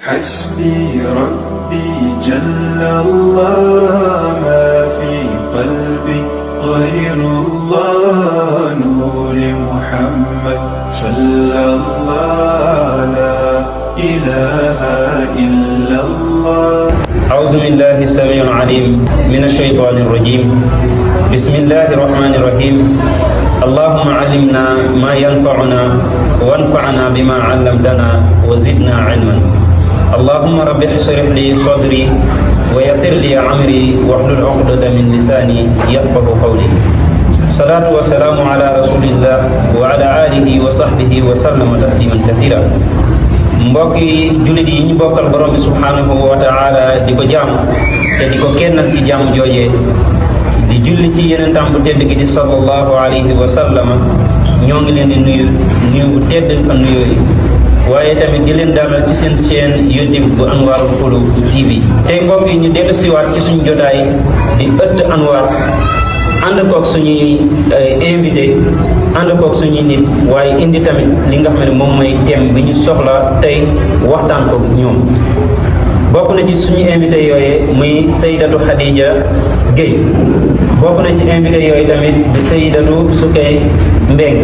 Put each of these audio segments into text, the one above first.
حسبي ربي جل الله ما في قلبي غير الله نور محمد صلى الله لا إله إلا الله. أعوذ بالله السميع العليم من الشيطان الرجيم. بسم الله الرحمن الرحيم. اللهم علمنا ما ينفعنا وانفعنا بما علمتنا وزدنا علما. اللهم رب اشرح لي صدري ويسر لي أمري واحلل عقدة من لساني يفقه قولي. الصلاة والسلام على رسول الله وعلى آله وصحبه وسلم تسليما كثيرا. mbokki jullit yi ñu bokkal borom bi subhanahu wa ta'ala di ko jaamu te di ko kennal ci jaamu jooje di julli ci yeneen tam bu tedd gi di sallallahu alayhi wa sallam ñoo ngi leen di nuyu bu tedd fa nuyoo yi waaye tamit di leen dalal ci seen chaîne YouTube bu Anwarul Qulub TV. tey mbokk yi ñu dellu siwaat ci suñu jotaay di ëtt Anwar ànd koog suñuy invité ànd koog suñuy nit waaye indi tamit li nga xam ne moom mooy thème bi ñu soxla tey waxtaan ko ñoom. bokk na ci suñu invité yooyee muy Sayyidatu Khadija Gueye, bokk na ci invité yooyu tamit di Sayyidatu Sukay Mbeng.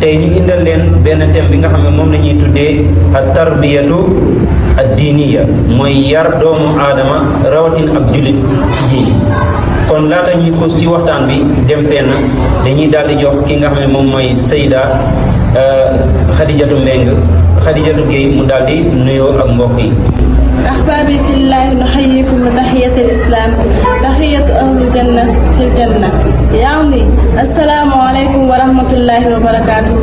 tey ñu indal leen benn thème bi nga xam ne moom la ñuy tuddee ak tarbiyatu ad diiniya, mooy yar doomu aadama rawatin ak jullit ji. kon laata ñuy xuus ci waxtaan bi dem fenn dañuy daal di jox ki nga xam ne moom mooy Sayda Khadijatu Mbeng, Khadijatu Gueye mu daal di nuyoo ak mbokk yi. أحبابي في الله نحييكم بتحية الإسلام تحية أهل الجنة في الجنة يعني السلام عليكم ورحمة الله وبركاته.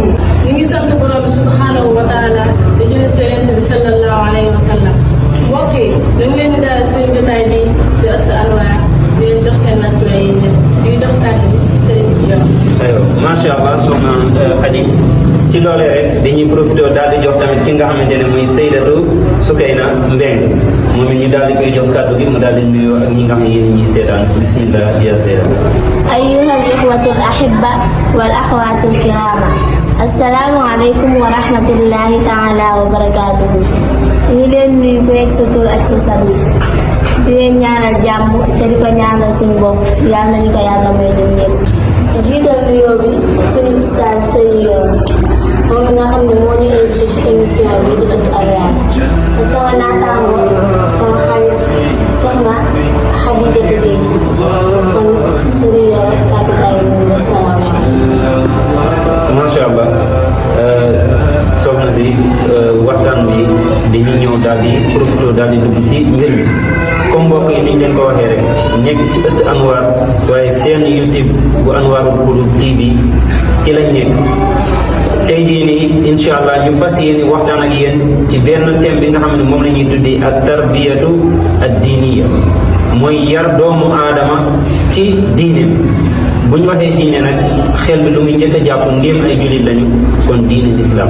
نيجي سنت بروم سبحانه وتعالى يجي سيرين صلى الله عليه وسلم. وكي نيجي ندا سين جتاي بي di ëtt Anwar di leen jox seen nattuwaay yi di jox kàddu sëriñ bi yow. aywa macha allah soxna Khady ci loolee rek dañuy profité daal di jox tamit ki nga xamante ne muy Sayyidatu Sukayna Mbeng, moom it ñu daal di koy jox kàddu gi mu daal di nuyoo ak ñi nga xam ne yéen ñuy seetaan. bismillah ya Sayda. أيها الإخوة الأحبة والأخوات الكرام، السلام عليكم ورحمة الله تعالى وبركاته. ñu leen nuyu ku nekk sa tur ak sa sant di leen ñaanal jàmm te di ko ñaanal suñu bopp yàlla nañu ko yàlla may ñun ñëpp. te jiital nuyoo bi suñu ustaaz Sëriñ moom nga xam ne moo ñu invité ci émission bi di ëtt Anwar ak sama naataango sama xarit soxna Khadijatu Gueye. kon Sëriñ kàddu gaay yi ñu salaamaaleykum. macha allah soxna bi waxtaan bi dañuy ñëw daal di profité daal di dugg ci mbir mi comme mbokk yi niñ leen ko waxee rek nekk ci ëtt Anwar waaye seen YouTube bu Anwarul Qulub TV ci lañ nekk. tey jii nii incha allah ñu fas yéene waxtaan ak yéen ci benn thème bi nga xam ne moom la ñuy tuddee ak tarbiyatu ad diiniya, mooy yar doomu aadama ci diine. bu ñu waxee diine nag xel bi lu muy njëkk a jàpp ndéem ay jullit lañu kon diine l'islam.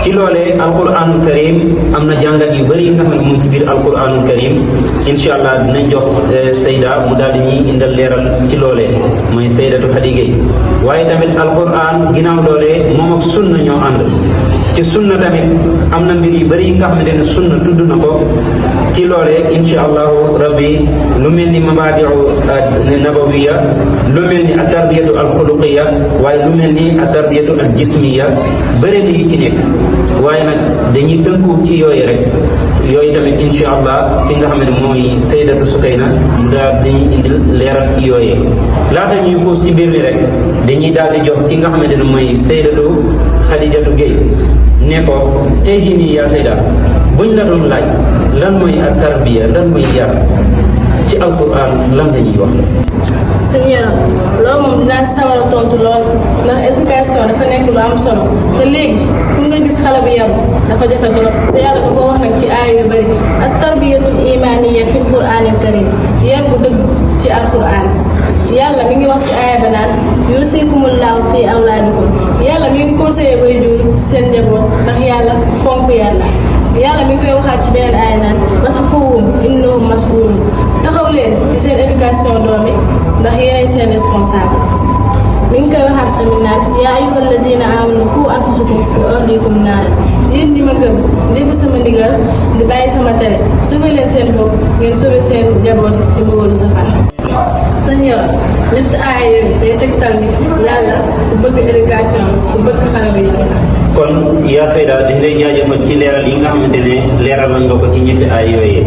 ci loolee alquranul karim am na jàngat yu bëri yi nga xam ne mu ngi ci biir alquranul karim. incha allah dinañ jox Sayda mu daal di ñuy indal leeral ci loolee mooy Sayyidatu Khady Gueye. waaye tamit alquran ginnaaw loolee moom ak sunna ñoo ànd. ci sunna tamit am na mbir yu bëri yi nga xamante ne sunna tudd na ko. ci loolee incha allahu rabbi lu mel ni mabaadiu nabawiya, lu mel ni at-tarbiyatu al-xuluqiya, waaye lu mel ni at-tarbiyatu al-jismiya bëri na yi ci nekk. waaye nag dañuy tënku ci yooyu rek yooyu tamit incha allah fi nga xam ne mooy Sayyidatu Sukayna mu daal dañuy indil leeral ci yooyee. laata ñuy xuus ci mbir mi rek dañuy daal di jox ki nga xamante ne mooy Sayyidatu Khadijatu Gueye ne ko tey jii nii yaa Sayda buñ la doon laaj lan mooy ak tarbiya lan mooy yar ci alquran lan la ñuy wax. sëñ yaram loolu moom dinaa sawar a tontu lool ndax éducation dafa nekk lu am solo te léegi pour nga gis xale bu yaru dafa jafe trop te yàlla da koo wax nag ci aaya yu bëri ak tarbiyatul imaniya fi quraanil karim, yar bu dëgg ci alquran. yàlla mi ngi wax ci aaya ba naan yusikumullahu fi awlaadikum, yàlla mi ngi conseillé bay jur seen njaboot ndax yàlla fonk yàlla mi ngi koy waxaat ci beneen aaya naan waqifuhum innahum mas'uluun, taxaw leen ci seen éducation doom yi ndax yéenay seen responsable. mi ngi koy waxaat tamit naan yaa ayyuhal lazina aamanu qu anfusakum wa ahliikum naaran, yéen ñi ma gëm dégg sama ndigal di bàyyi sama tere sauver leen seen bopp ngeen sauver seen njaboot ci mbugalu safara. sëñ Yoro ñett aay yooyu day tegtal ni yàlla ku bëgg éducation ku bëgg xale bi yàlla. kon yaa Seyda dañ lay jaajëfal ci leeral yi nga xamante ne leeral nga ko ci ñetti aay yooyu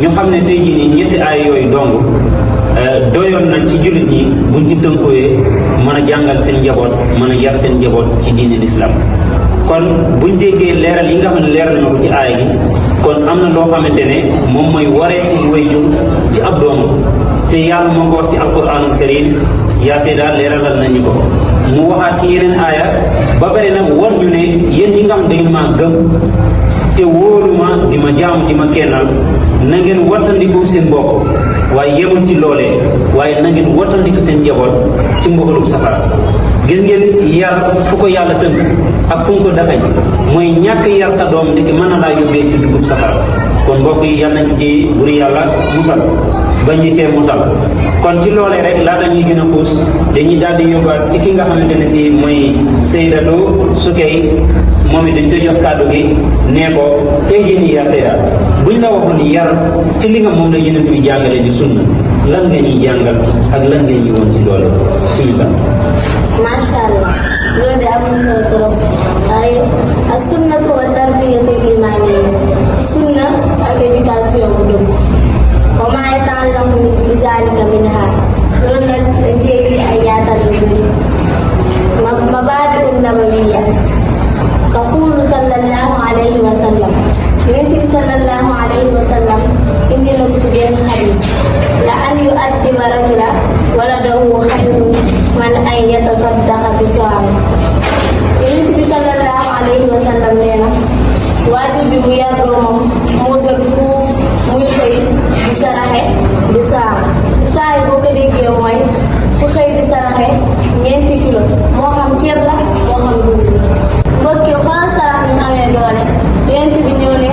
ñu xam ne tey jii nii ñetti aay yooyu dong doyoon na ci jullit ñi buñ ci tënkooyee mën a jàngal seen njaboot mën a yar seen njaboot ci diine l'islam. kon buñ déggee leeral yi nga xam ne leeral na ko ci aay gi kon am na loo xamante ne moom mooy waree waajur ci ab doomam te yàlla moo ko wax ci alquranul karim yaa Seyda leeralal nañu ko mu waxaat ci yeneen aaya ba bari nag war ñu ne yéen ñi nga xam dañu maa gëm te wóoruma di ma jaamu di ma kennal na ngeen wattandiku seen bopp waaye yemul ci loolee waaye na ngeen wattandiku seen njaboot ci mbugalum safara. gis ngeen yar fu ko yàlla tënk ak fu mu ko dafañ mooy ñàkk yar sa doom ndiki mën na laa yóbbee ci dugub safara. kon mbokk yi yal nañ ci buri yàlla musal ba ñu cee musal kon ci loolee rek laata ñuy gën a xuus dañuy daal di yóbbaat ci ki nga xamante ne si mooy Seydatu Sukay moom it dañ koy jox kàddu gi nee ko tey jii nii yaa Seyda buñ la waxoon yar ci li nga moom la Yonent bi jàngale di sunna lan nga ñuy jàngal ak lan nga ñuy woon ci loolu bismillah. macha allah loolu de am na solo trop waaye as sunnatu wa tarbiyatul imaniyya sunna ak éducation bu dëgg wa maa yata'allaqu bi zaalika minha loolu nag dañ cee indi ay yaatal yu bëri mabaadi'u nabawiyya taqulu sallallahu alayhi wa sallam Yonent bi sallallahu alayhi wa sallam indi na ko ci benn xadis la an yu'addiba rajula waladahu xayrun man an yatasaddaqa bi saam. Yonent bi sallallahu alayhi wa sallam nee na waajur bi mu yar doomam moo gën fuuf muy xëy di saraxe di saam. saa yi boo ko déggee mooy ku xëy di saraxe 4 kilo moo xam ceeb la moo xam dugub la. mbokk yi xoolal sarax ni mu amee doole Yonent bi ñëw ne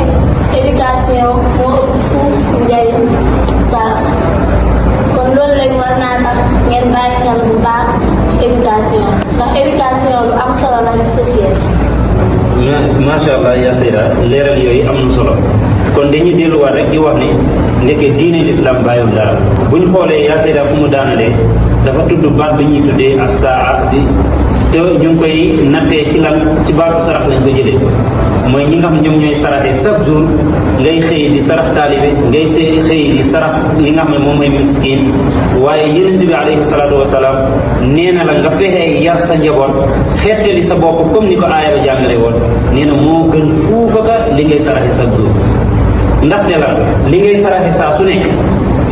éducation moo ëpp fuuf njariñ sarax. kon loolu lañ war naa tax ngeen bàyyi xel bu baax ci éducation ndax éducation lu am solo la ci société. macha allah yaa Seyda leeral yooyu am na solo kon dañuy delluwaat rek di wax ni ndeke diine l'islam bàyyiwul dara bu ñu xoolee yaa Seyda fu mu daanalee dafa tudd baat bi ñuy tuddee as-saa'at bi te ñu ngi koy nattee ci lan ci baatu sarax lañ ko jëlee mooy ñi nga xam ñoom ñooy saraxee chaque jour ngay xëy di sarax taalibe ngay xëy di sarax li nga xam ne moom mooy miskin waaye Yonent bi alayhi salaatu wasalaam nee na la nga fexee yar sa njaboot xettali sa bopp comme ni ko aaya ba jàngale woon nee na moo gën fuufa ka li ngay saraxe chaque jour. ndaxte la li ngay saraxe saa su nekk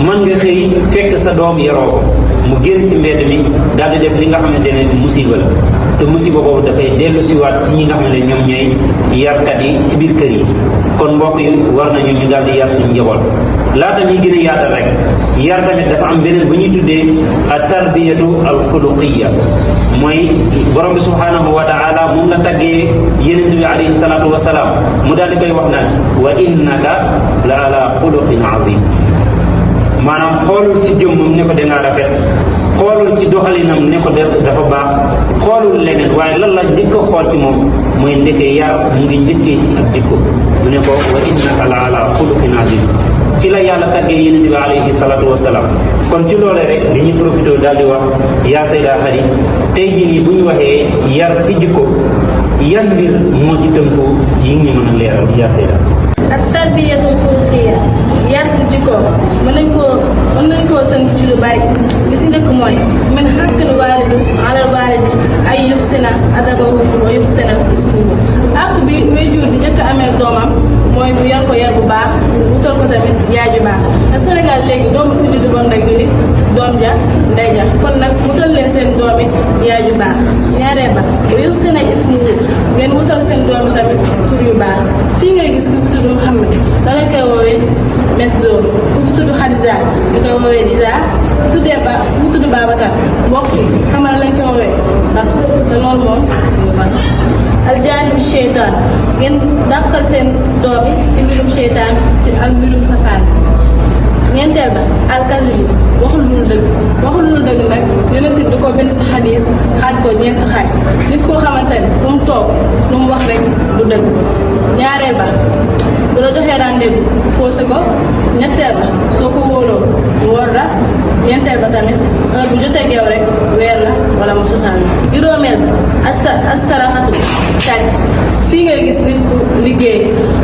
mën nga xëy fekk sa doom yaroo ko mu génn ci mbedd mi daal di def li nga xamante ne musiba la te musiba boobu dafay dellu siwaat ci ñi nga xam ne ñoom ñooy yarkat yi ci biir kër yi. kon mbokk yi war nañu ñu daal di yar suñu njaboot laata ñuy gën a yaatal rek yar tamit dafa am beneen bu ñuy tuddee at tarbiyatu al xuluqiya mooy borom bi subhanahu wa taala moom la taggee Yonent bi alayhi salaatu wa salaam mu daal di koy wax naan wa innaka la ala xuluqin azim. maanaam xoolul ci jëmmam ne ko dangaa rafet xoolul ci doxalinam ne ko dafa baax xoolul leneen waaye lan la njëkk a xool ci moom mooy ndeke yar mu ngi njëkkee ci ak jikko mu ne ko wa innaka la ala xuluqin azim ci la yàlla taggee Yonent bi alayhi salaatu wasalaam. kon ci loolee rek dañuy profité daal di wax yaa Seyda Khady tey jii nii bu ñu waxee yar ci jikko yan mbir moo ci tënku yi ngi mën a leeral yaa Seyda. ak tarbiyatul xuluqiyya yar si jikko mën nañ koo tënk ci lu bari li si njëkk mooy min haqqil waalidi alal waalidi ay yuhsina adabahu wa yuhsina uslubahu. àq bi waajur di njëkk amee doomam mooy mu yar ko yar bu baax wutal ko tamit yaay ju baax te Sénégal léegi doom bi fi juddu bon rek ñu ni doom ja ndey ja kon nag wutal leen seen doomi yaay ju baax. ñaareel ba wa yuhsina ismuhu ngeen wutal seen doomi tamit tur yu baax fii ngay gis ku fi tudd Muhammad da lañ koy woowee Metzo ku fi tudd Khadija ñu koy woowee Liza ku tuddee ba ku tudd Babacar mbokk yi xamal lañ koy woowee ndax te loolu moom aljaanibu seytaan ngeen dàqal seen doom yi ci mbirum seytaan ci ak mbirum safaan ñeenteel ba alkazib waxul lu dëgg nag yonent bi da koo bind si xadiis xaaj ko ñeent xaaj nit koo xamante ne fu mu toog lu mu wax rek du dëgg. ñaareel ba bu la joxee rendez-vous faussé ko. ñetteel ba soo ko wóoloo mu wor la. ñeenteel ba tamit heure bu jotee ak yow rek weer la wala mu sosal la. juróomeel ba as-saraxatu sàcc fii ngay gis nit ku liggéey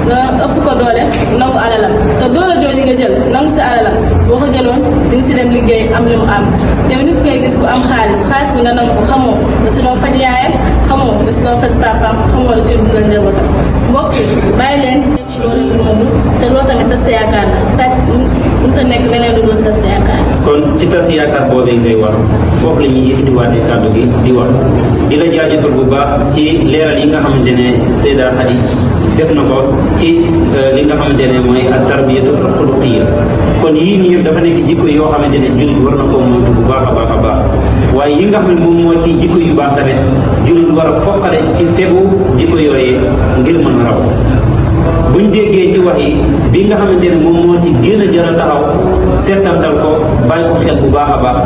nga ëpp ko doole nangu alalam te doole jooju nga jël nangu si alalam boo ko jëloon di nga si dem liggéey am li mu am yow nit ngay gis ku am xaalis bi nga nangu ko xamoo da si doon faj yaayam xamoo da si doon faj papaam xamoo da si dundal njabootam mbokk yi bàyyi leen loolu moomu te loolu tamit tas yaakaar la sàcc mënut a nekk leneen lu dul tas yaakaar. kon ci tas yaakaar boobee ngay wax foofu la ñuy yëkkatiwaatee kàddu gi di wax di la jaajëfal bu baax ci leeral yi nga xamante ne Seyda Khady def na ko ci li nga xamante ne mooy ak tarbiyatu xuluqiyya kon yii nii yëpp dafa nekk jikko yoo xamante ne jullit war na koo moytu bu baax a baax a baax waaye yi nga xam ne moom moo ci jikko yu baax tamit jullit war a foqale ci fegu jikko yooyee ngir mën a raw. buñ déggee ci wax yi bi nga xamante ne moom moo ci gën a jar a taxaw seetantal ko bàyyi ko xel bu baax a baax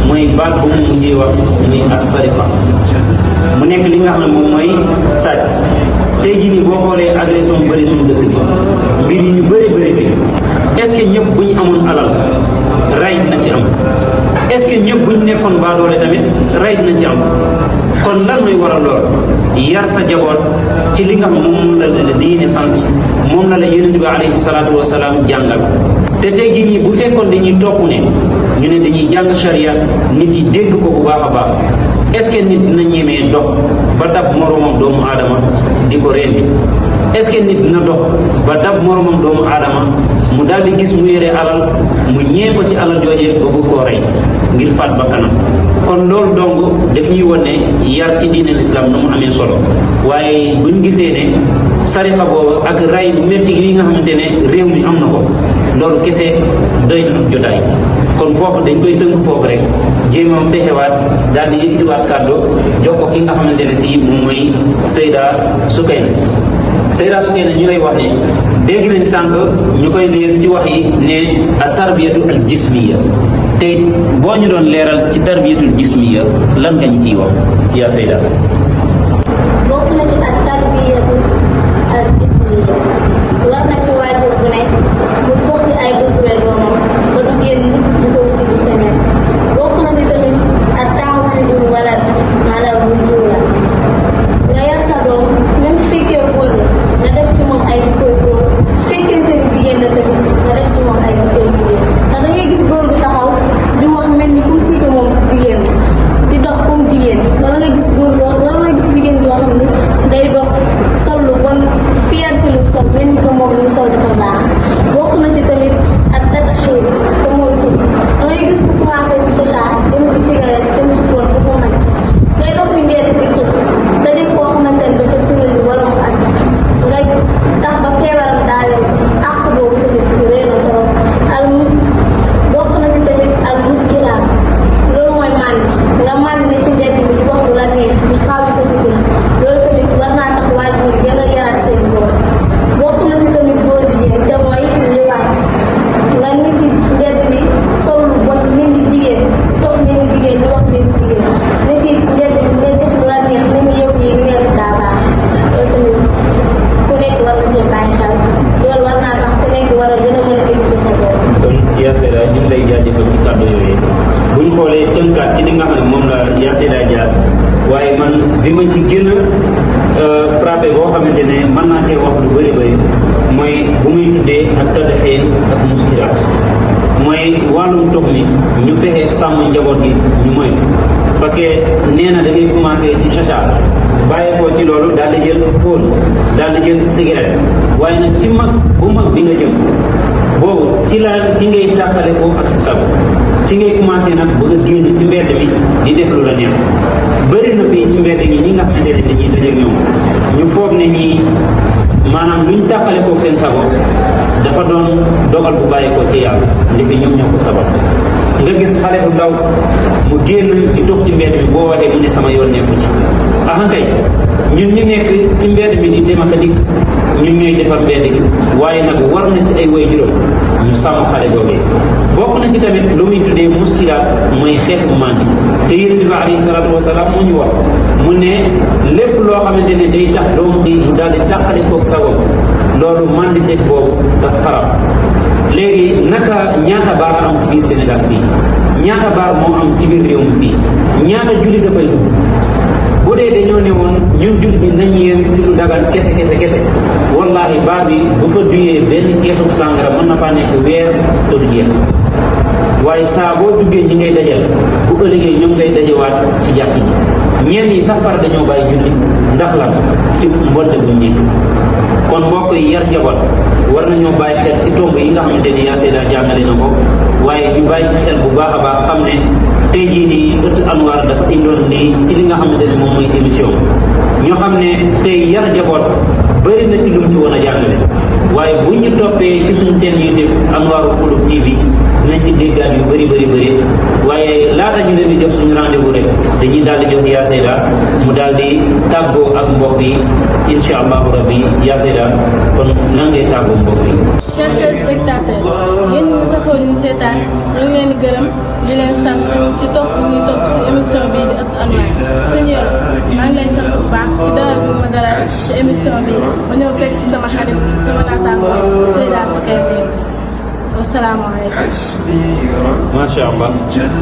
mooy baat bu mu mujjee wax muy as-sariqa mu nekk li nga xam ne moom mooy sàcc. tey jii nii boo xoolee agression yu bëri suñu dëkk bi mbir yi ñu bëri fi est-ce que ñëpp bu ñu amoon alal ray na ci am est-ce que ñëpp bu ñu nekkoon baadoole tamit ray na ci am kon lan mooy waral lool yar sa jaboot ci li nga xam moom la diine sant moom la yonent bi alayhi salaatu wasalaam jàngal te tey jii nii bu fekkoon dañuy topp ne ñu ne dañuy jàng sharia nit yi dégg ko bu baax a baax est-ce que nit dina ñemee dox ba dab moromam doomu aadama di ko rendi est-ce que nit dina dox ba dab moromam doomu aadama mu daal di gis mu yore alal mu ñee ko ci alal joojee ba bëgg koo rey ngir faat ba kanam kon loolu dong daf ñuy won ne yar ci diine l'islam nu mu amee solo waaye buñ gisee ne sarixa boobu ak ray bu métti yi nga xamante ne réew mi am na ko loolu kese doy na jotaay kon foofu dañ koy tënk foofu rek jéem a fexewaat daal di yëkkatiwaat kàddu jox ko ki nga xamante ne si moom mooy Seyda Soukeyna ñu lay wax ne dégg nañ sànq ñu koy leer ci wax yi ne a tarbiyatu al jismiya te boo ñu doon leeral ci tarbiyatul jismiya lan nga ñu ciy wax yaa Seyda. bokk na ci ak tarbiyatu al jismiya war na ci waajur bu ne mu toog ci ay besoin doomam ba du génn ñu ko wuti ci feneen bokk na ci tamit ak taawidul walad ala rujula nga yar sa doom même su fekkee góor la nga def ci moom ay jikkoy góor su fekkente ni jigéen la tamit nga def ci moom ay jikkoy jigéen ndax da ngay gis góor gu taxaw di wax mel ni comme si que moom jigéen di dox comme jigéen wala nga gis góor wala nga gis jigéen boo xam ni day dox sol lu bon fier ci lu sol mel ni que moom lu sol dafa baax bokk na ci tamit ak tataxiir te mooy tub da ngay gis ku commencé ci chicha dem ci cigarette dem ci poon bu ko nag ngay dox ci ngeen di tub daje koo xamante ne dafa sirisi wala mu as nga tax ba feebaram daalew àq boobu tamit bu rëy na trop al bokk na ci tamit al muskilaat loolu mooy màndi nga màndi ne ci mbedd mi di wax lu la neex di xaawi sa sutura loolu tamit war naa tax waajur gën a yaraat seen doom bokk na ci tamit góor jigéen te mooy liwaat nga nit ci mbedd bi sol lu bon mel ni jigéen di dox mel ni jigéen di wax mel ni jigéen nit ci mbedd bi nga def lu la neex mel ni yow mii li nga def daa baax loolu tamit ku nekk war na cee bàyyi xel loolu war naa tax ku nekk war a gën a mën a éduquer sa doom. kon yaa Seyda ñu ngi lay jaajëfal ci kàddu yooyu buñ xoolee tënkaat ci li nga xam ne moom la yaa Seyda jaar waaye man bi ma ci gën a frappé boo xamante ne mën naa cee wax lu bëri mooy bu muy tuddee ak taddaxeen ak muskilaat mooy wàllum tox mi ñu fexe sàmm njaboot gi ñu moy parce que nee na da ngay commencé ci chacha bàyyi ko ci loolu daal di jël póon daal di jël cigarette waaye nag ci mag bu mag bi nga jëm boobu ci ngay tàqale ko ak sa sago ci ngay commencé nag bëgg a génn ci mbedd mi di def lu la neex bëri na fii ci mbedd mi ñi nga xamante ne dañuy dajeeg ñoom ñu foog ne ñii maanaam luñ tàqale kook seen sago dafa doon dogal bu bàyyi ko ci yàlla ndeke ñoom ñoo ko sabab nga gis xale bu ndaw mu génn di dox ci mbedd mi boo waxee mu ne sama yoon nekku ci axankay ñun ñu nekk ci mbedd mi di dem ak a dikk ñun ñooy defar mbedd gi waaye nag war na ci ay waajuram ñu sàmm xale googee bokk na ci tamit lu muy tuddee muskilaat mooy xeetu mandi te yonent bi alayhi salaatu wasalaam mu ñu wax mu ne lépp loo xamante ne day tax doomu di mu daal di tàqale koog sagom loolu mandi teg boobu dafa xaram léegi naka ñaata baar am ci biir Sénégal fii ñaata baar moo am ci biir réew mi fii ñaata julli dafay dugg bu dee dañoo ne woon ñun julli bi nañ yéen ci lu dagan kese wallahi baar bi bu fa duyee benn keesu sàngara mën na faa nekk weer te du jeex waaye saa boo duggee ñi ngay dajal bu ëllëgee ñoom ngay dajewaat ci jàkk ji ñenn yi sax far dañoo bàyyi julli ndax lan ci mbonte bu nekk kon mbokk yi yar jaboot war nañoo bàyyi xel ci tomb yi nga xamante ni yaa Seyda jàngale na ko waaye ñu bàyyi ci xel bu baax a baax xam ne tey jii nii ëtt Anwar dafa indoon nii ci li nga xamante ne moom mooy émission ñoo xam ne tey yar jaboot bëri na ci lu mu ci woon a jàngale waaye bu ñu toppee ci suñu seen YouTube Anwarul Qulub TV dinañ ci déggaat yu bëri waaye laata ñu leen di jox suñu rendez-vous rek dañuy daal di jox yaa Seyda mu daal di tàggoo ak mbokk yi incha allahu rabbi yaa Seyda kon nan ngay tàggoo mbokk yi. chers téléspectateurs yéen ñi safoo di ñu seetaan ñu ngi leen di gërëm di leen sant ci topp bi ñuy topp si émission bii di ëttu Anwar sëñ Yoro maa ngi lay sant bu baax ci dalal bi ma dalal ci émission bi ma ñëw fekk sama xarit sama naataango Seyda Sakay wasalaamaaleykum. macha allah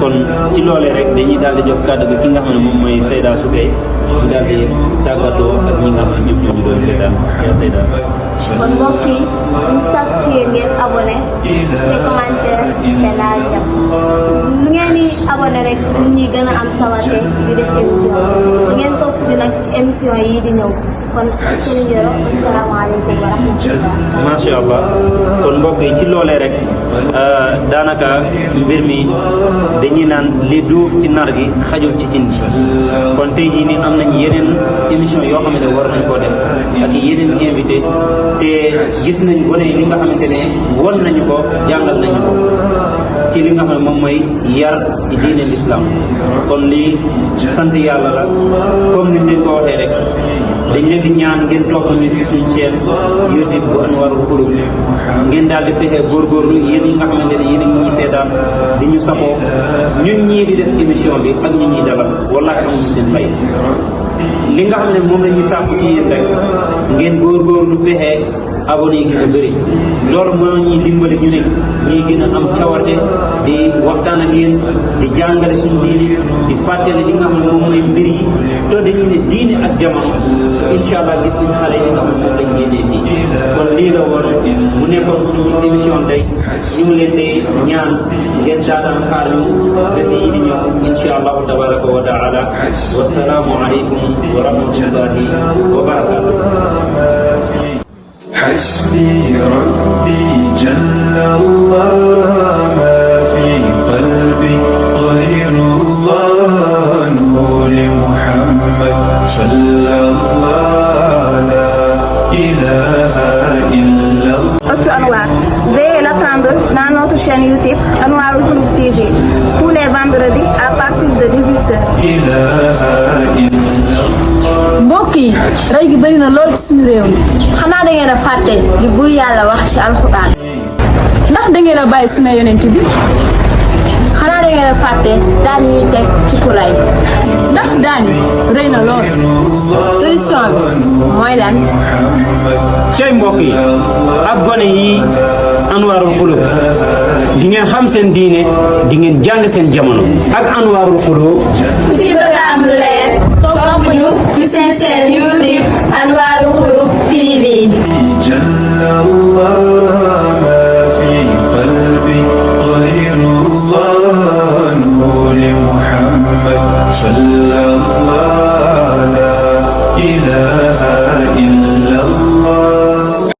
kon ci loolee rek dañuy daal di jox kàddu gi ki nga xam ne moom mooy Seyda Sakay mu daal di tàggatoo ak ñi nga xam ne ñoom ñoo ñu doon seetaan yaa Seyda. kon mbokk yi ñu sàkk ci yéen ngeen abonné te commentaire te like lu ngeen di abonné rek nit ñi gën a am sawarte di def émission di ngeen topp di nag ci émission yi di ñëw kon sëñ Yoro asalaamaaleykum wa rahmatullah. macha allah kon mbokk yi ci loolee rek daanaka mbir mi dañuy naan li duuf ci nar gi xajul ci cin kon tey jii nii am nañ yeneen émission yoo xamante ne war nañ koo def ak yeneen invité te gis nañ gone yi li nga xamante ne won nañu ko jàngal nañu ko ci li nga xam ne moom mooy yar ci diine l'islam kon lii sant yàlla la comme niñ leen ko waxee rek dañ leen di ñaan ngeen topp ñu ci suñu chaîne YouTube bu Anwarul Qulub ngeen daal di fexe góorgóorlu yéen ñi nga xamante ne yéen a ngi ñuy seetaan di ñu safoo ñun ñii di def émission bi ak ñi ñuy dalal wallaahi amuñu seen fay li nga xam ne moom la ñuy sàkku ci yéen rek ngeen góorgóorlu fexe abonné yi gën a bëri loolu moo ñuy dimbali ñu ne ñuy gën a am cawarte di waxtaan ak yéen di jàngale suñu diine di fàttali li nga xam ne moom mooy mbir yi te dañuy ne diine ak jamono incha allah gis nañ xale yi nga xam ne moom lañ génnee nii kon lii la woon mu nekkoon suñu émission tey ñu ngi leen di ñaan ngeen daataan xaar ñu bés yi di ñëw incha allahu tabaraka wa taala wasalaamu aleykum wa rahmatullahi wa barakatuh. حسبي ربي جل الله ما في قلبي غير الله نور محمد صلى الله لا إله إلا الله. Ëttu Anwar, veuillez l'attendre dans notre chaîne YouTube Anwarul Qulub TV tous les vendredis à partir de 18h. mbokk yi rey gi bëri na lool ci suñu réew mi xanaa da ngeen a fàtte li buur yàlla wax ci alxuraan. ndax da ngeen a bàyyi suna yonent bi xanaa da ngeen a fàtte daan ñuy teg ci kuraay. ndax daani rëy na lool solution bi mooy lan. cey mbokk yi ak gone yi Anwarul Qulub di ngeen xam seen diine di ngeen jàng seen jamono ak Anwarul Qulub. ku ci bëgg a am lu leer topp ñu ci seen chaîne YouTube Anwarul Qulub TV. جل الله ما في قلبي غير الله نور محمد صلى الله لا إله